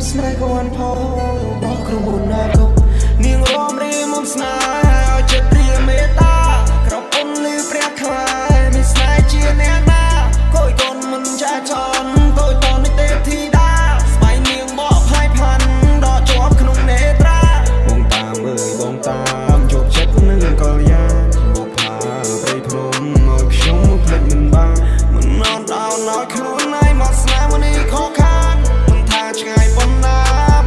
មួយស្នេហ៍ក៏អន់ផលបោះក្រុមមុនណាកុំនាងរំរីមុំស្នេហ៍ឲ្យចិត្តព្រាមេត្តាក្រពុំលឺព្រះខ្លាយមានស្នេហ៍ជាអ្នកណាកូនកូនមិនចាចនតូចតនេះទេធីតាស្បៃនាងបកផាយផាន់ដកជាប់ក្នុងនេត្រាបងតាមអើយបងតាមជោគចិត្តនឹងកលយាមកផាព្រៃភ្នំមកខ្ញុំភ្លេចមិនបានមិនអត់ដល់ឲ្យខ្លួនឯងមកស្នេហ៍មួយនេះខកខានមិនថាឆ្ងាយប៉ុណ្ណា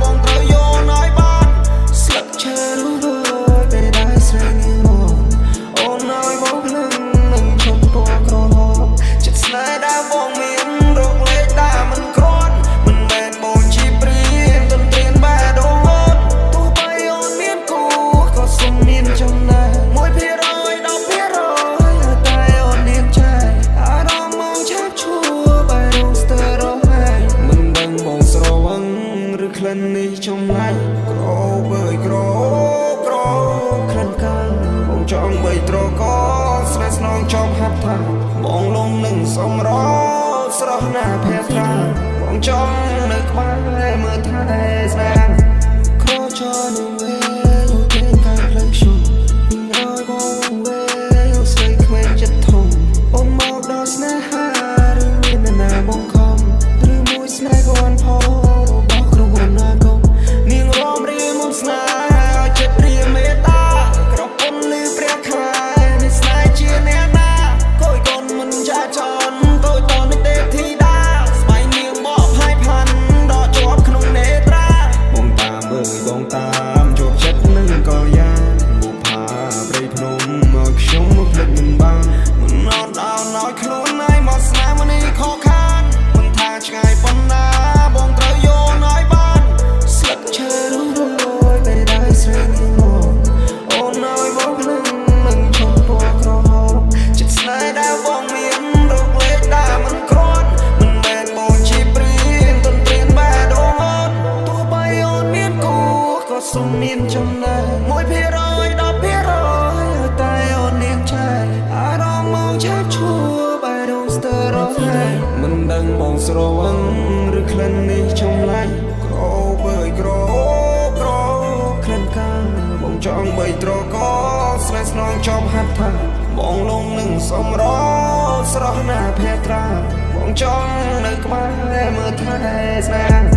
បងត្រូវយកឲ្យបានស្លឹកឈើរស់ពេលដែលស្រែនាងមកអូនឲ្យបងភ្លឹងនឹងឈប់ពណ៌ក្រហមចិត្តស្នេហ៍ដែលបងមានរកលេខដែលមិនគ្រាន់មិនមែនបងជាព្រៀងទន្ទ្រានបែរដូងអូនទោះបីអូនមានគូក៏សុំមានចំណែក1%, 10%តែអូននាងចែកអារម្មណ៍មកឆាប់ឈួរបែររងស្ទើររហែកមិនដឹងបងស្រវឹងឬក្លិននេះចំឡាញ់ក្របើយក្រក្លិនកាំងបងចង់បីត្រកស្នេហ៍ស្នងចំហាត់ថាបងលងនឹងសំរស្រស់ណាភ័ត្រាបងចង់នៅក្បែរមើលថែស្នេហ៍ក្រចនឹងវិញគេខាងផ្លូវខ្ញុំឲ្យបងវិញស្រីក្មេងចិត្តធំអូនមកដល់ស្នេហាឬមានណាបងខំឬមួយស្នេហ៍ក៏អន់ផលរបស់ក្រុមហ៊ុនណាកុំនាងរំរីមុំស្នេហ៍ឲ្យចិត្តព្រាមេត្តាក្រពុំលឺព្រះខ្លាយមានស្នេហ៍ជាអ្នកណាកូនកូនមិនចាចនតូចតនេះទេធីតាស្បៃនាងបកផាយផាន់ដកជាប់ក្នុងនេត្រាបងតាមអើយបងតាមជោគចិត្តនឹងកលយាមកផាព្រៃភ្នំមកខ្ញុំមកភ្លេចមិនបានមិនអត់ដល់ឲ្យខ្លួនឯងមកស្នេហ៍មួយនេះខកខានមិនថាឆ្ងាយប៉ុណ្ណាបងត្រូវយកឲ្យបានស្លឹកឈើរស់ពេលដែលស្រែនាងមកអូនឲ្យបងភ្លឹងនឹងឈប់ពណ៌ក្រហមចិត្តស្នេហ៍ដែលបងមានរកលេខដែលមិនគ្រាន់មិនមែនបងជាព្រៀងទន្ទ្រានបែរដូងអូនទោះបីអូនមានគូក៏សុំមានចំណែក1%, 10%តែអូននាងចែកអារម្មណ៍មកឆាប់ឈួរបែររងស្ទើររហែកមិនដឹងបងស្រវឹងឬក្លិននេះចំឡាញ់ក្របើយក្រក្លិនកាំងបងចង់បីត្រកស្នេហ៍ស្នងចំហាត់ថាបងលងនឹងសំរស្រស់ណាភ័ត្រាបងចង់នៅក្បែរមើលថែស្នេហ៍